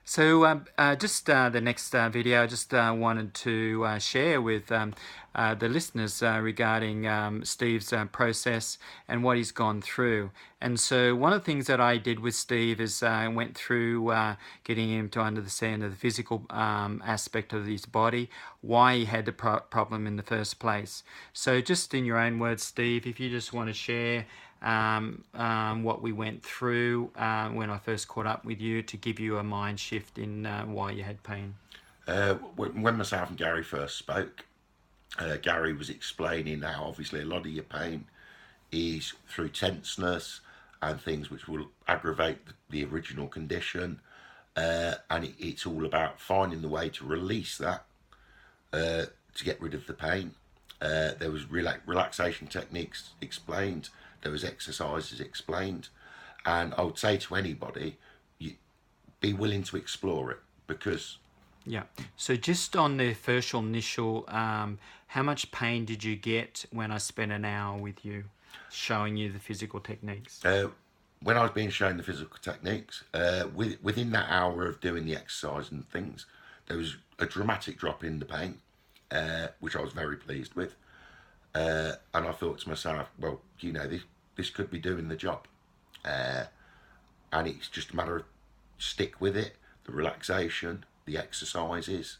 So just the next video, I just wanted to share with the listeners regarding Steve's process and what he's gone through. And so one of the things that I did with Steve is I went through getting him to understand the physical aspect of his body, why he had the problem in the first place. So just in your own words, Steve, if you just want to share what we went through when I first caught up with you to give you a mind shift in why you had pain. When myself and Gary first spoke, Gary was explaining how obviously a lot of your pain is through tenseness and things which will aggravate the original condition, and it's all about finding the way to release that to get rid of the pain. There was relaxation techniques explained. There was exercises explained, and I would say to anybody, be willing to explore it because Yeah. So just on the first initial, how much pain did you get when I spent an hour with you, showing you the physical techniques? when I was being shown the physical techniques, within that hour of doing the exercise and things, there was a dramatic drop in the pain, which I was very pleased with. And I thought to myself, well, this could be doing the job. And it's just a matter of stick with it, the relaxation, the exercises,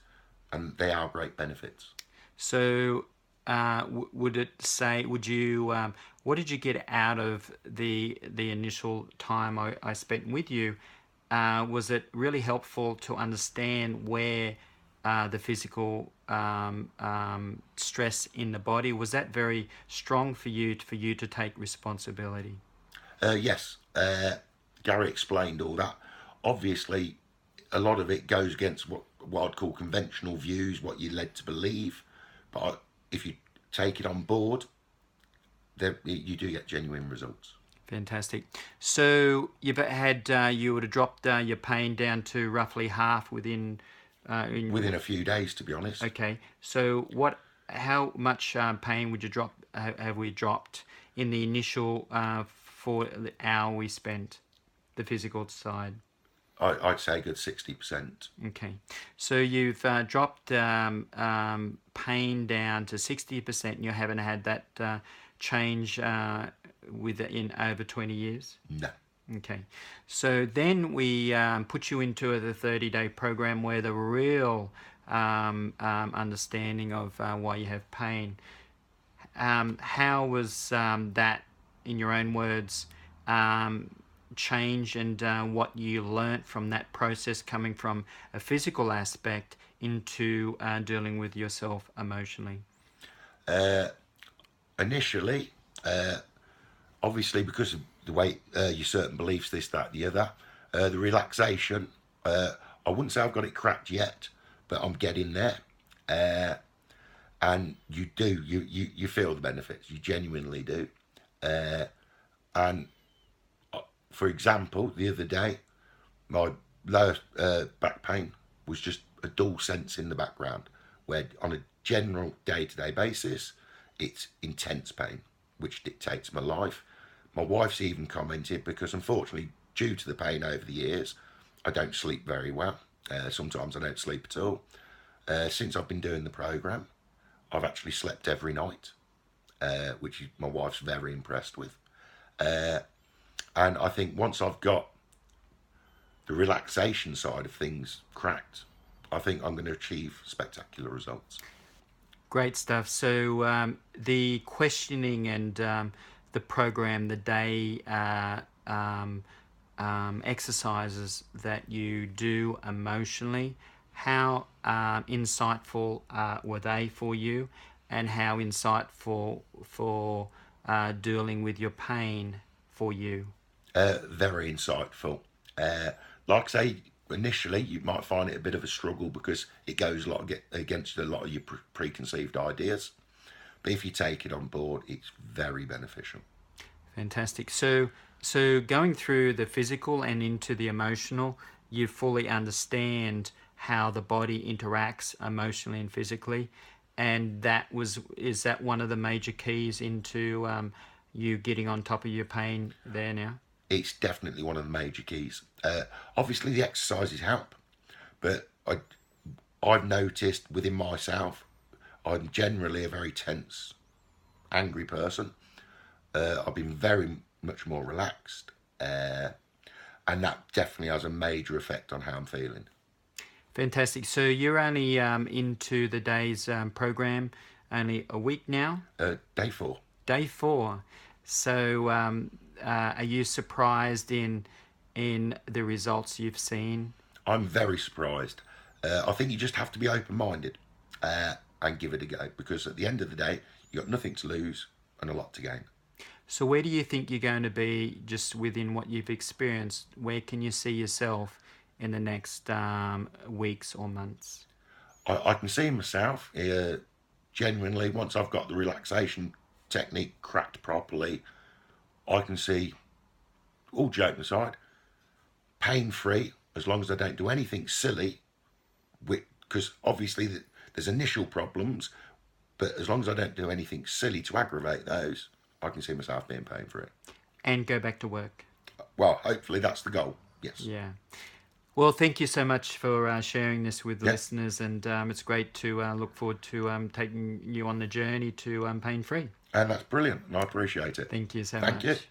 and they are great benefits. So, would it say? Would you? What did you get out of the initial time I spent with you? Was it really helpful to understand where the physical stress in the body was that very strong for you to take responsibility? Yes, Gary explained all that. Obviously, a lot of it goes against what I'd call conventional views, what you're led to believe. But if you take it on board, there, you do get genuine results. Fantastic. So you've had you would have dropped your pain down to roughly half within. Within a few days, to be honest. Okay. So what? How much pain would you drop? Have we dropped in the initial for the hour we spent, the physical side? I'd say a good 60%. Okay. So you've dropped pain down to 60%, and you haven't had that change within over 20 years? No. Okay. So then we put you into the 30-day program where the real understanding of why you have pain. How was that, in your own words, change and what you learnt from that process coming from a physical aspect into dealing with yourself emotionally? Initially, obviously, because of the way your certain beliefs, this, that, the other, the relaxation, I wouldn't say I've got it cracked yet, but I'm getting there. And you feel the benefits, you genuinely do. And for example, the other day, my lower back pain was just a dull sense in the background, where on a general day-to-day basis, it's intense pain, which dictates my life. My wife's even commented because, unfortunately, due to the pain over the years, I don't sleep very well. Sometimes I don't sleep at all. Since I've been doing the program, I've actually slept every night, which my wife's very impressed with. And I think once I've got the relaxation side of things cracked, I think I'm going to achieve spectacular results. Great stuff. So the questioning and the program, the day exercises that you do emotionally, how insightful were they for you, and how insightful for dealing with your pain for you? Very insightful. Like I say, initially you might find it a bit of a struggle because it goes a lot against a lot of your preconceived ideas. But if you take it on board, it's very beneficial. Fantastic. So going through the physical and into the emotional, you fully understand how the body interacts emotionally and physically, and is that one of the major keys into you getting on top of your pain there now? It's definitely one of the major keys. Obviously, the exercises help. But I've noticed within myself, I'm generally a very tense, angry person. I've been very much more relaxed, and that definitely has a major effect on how I'm feeling. Fantastic. So you're only into the day's program only a week now, Day 4. day 4. So are you surprised in the results you've seen? I'm very surprised. I think you just have to be open minded and give it a go, because at the end of the day, you've got nothing to lose and a lot to gain. So where do you think you're going to be just within what you've experienced? Where can you see yourself in the next weeks or months? I can see myself genuinely, once I've got the relaxation technique cracked properly, I can see, all joking aside, pain free as long as I don't do anything silly. Because obviously there's initial problems, but as long as I don't do anything silly to aggravate those, I can see myself being pain free. And go back to work. Well, hopefully that's the goal. Yes. Yeah. Well, thank you so much for sharing this with the Yeah. listeners, and it's great to look forward to taking you on the journey to pain free. And that's brilliant, and I appreciate it. Thank you so Thank you. much.